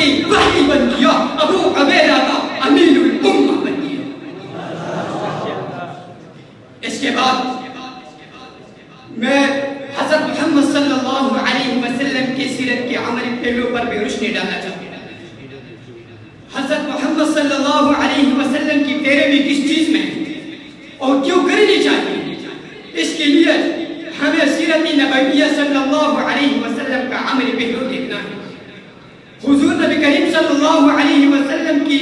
کی وحی بن گیا، ابو عبیدہ کا امین الامہ بن گیا۔ اس کے بعد میں حضرت محمد صلی اللہ علیہ وسلم کی سیرت کے عملی پہلو پر بھی روشنی ڈالنا چاہتا ہوں۔ حضرت محمد صلی اللہ علیہ وسلم کی پیروی کس چیز میں اور کیوں کرنی چاہیے؟ اس کے لیے ہمیں سیرت نبویہ صلی اللہ علیہ وسلم کا عملی پہلو دیکھنا ہے۔ حضور نبی کریم صلی اللہ علیہ وسلم کی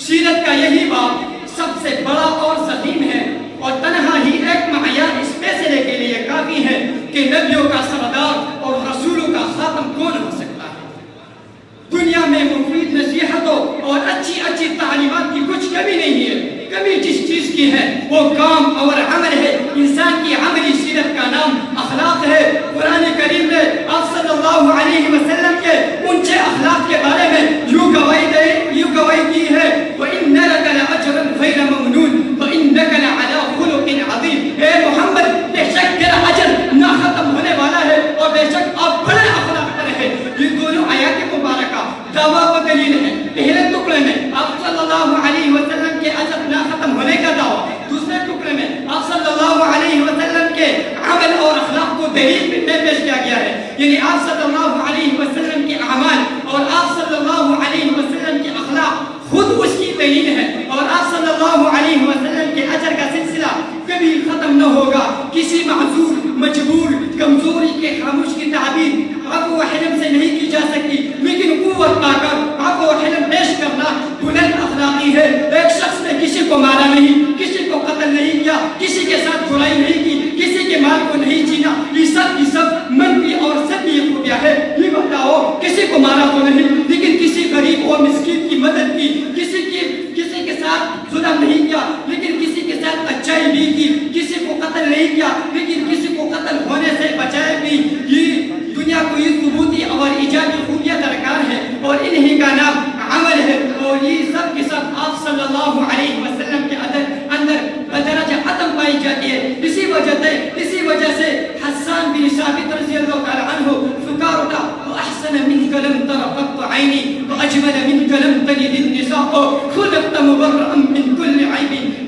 سیرت کا یہی باب سب سے بڑا اور ضخیم ہے، اور تنہا ہی ایک معیار اس فیصلے کے لیے کافی ہے کہ نبیوں کا سردار اور رسولوں کا خاتم کون ہو سکتا ہے۔ دنیا میں مفید نصیحتوں اور اچھی تعلیمات کی کچھ کمی نہیں ہے، کمی جس چیز کی ہے وہ کام اور عمل ہے۔ انسان کی عملی سیرت کا نام اخلاق ہے۔ قرآن کریم نے آپ صلی اللہ علیہ وسلم کے اونچے اخلاق کے بارے میں یوں گواہی کی ہے، وَإِنَّ لَكَ لَأَجْرًا غَيْرَ مَمْنُونٍ وَإِنَّكَ لَعَلَىٰ خُلُقٍ عَظِيمٍ۔ اے محمد، بے شک تیرا اجر نہ ختم ہونے والا ہے، اور بے شک آپ بڑے اخلاق پر ہیں۔ یہ دونوں آیات مبارکہ دعویٰ و دلیل ہے۔ پہلے ٹکڑے میں آپ صلی اللہ علیہ وسلم کے اجر نہ ختم ہونے کا دعویٰ، دوسرے ٹکڑے میں آپ صلی اللہ علیہ وسلم کے عمل اور اخلاق کو دلیل میں پیش کیا گیا ہے، یعنی آپ صلی اللہ علیہ وسلم کے اعمال اور آپ صلی اللہ علیہ وسلم کے اخلاق خود اس کی دلیل ہے، اور آپ صلی اللہ علیہ وسلم کے اجر کا سلسلہ کبھی ختم نہ ہوگا۔ کسی معذور، مجبور، کمزوری کے خاموش کی تعبیر عفو و حلم سے نہیں کی جا سکتی، لیکن قوت پا کر عفو و حلم پیش کرنا بلند اخلاقی ہے۔ ایک شخص نے کسی کو مارا نہیں، کسی کو قتل نہیں کیا، کسی کے ساتھ برائی نہیں کی، کسی کے مال کو نہیں چھینا، یہ سب منفی اور سطحی خوبیاں ہے۔ یہ بتاؤ، کسی کو مارا تو نہیں، لیکن کسی غریب اور مسکین کی مدد کی، کسی کے ساتھ ظلم نہیں کیا لیکن کسی کے ساتھ اچھائی بھی کی، کسی کو قتل نہیں کیا لیکن کسی کو قتل ہونے سے بچائے بھی۔ یہ دنیا کو یہ ثبوتی اور ایجابی خوبیاں درکار ہے، اور انہی کا نام عمل ہے، اور یہ سب کے ساتھ آپ صلی اللہ علیہ وسلم کے اندر بدرجہ عدم پائی جاتی ہے۔ اسی وجہ سے حسان بن ثابت رضی اللہ تعالی عنہ فکار اٹھا، وَأَحْسَنَ مِنْكَ لَمْ تَرَ قَطُّ عَيْنِي وَأَجْمَلَ مِنْكَ لَمْ تَلِدِ النِّسَاءُ خُلِقْتَ مُبَرَّأً مِنْ كُلِّ عَيْبٍ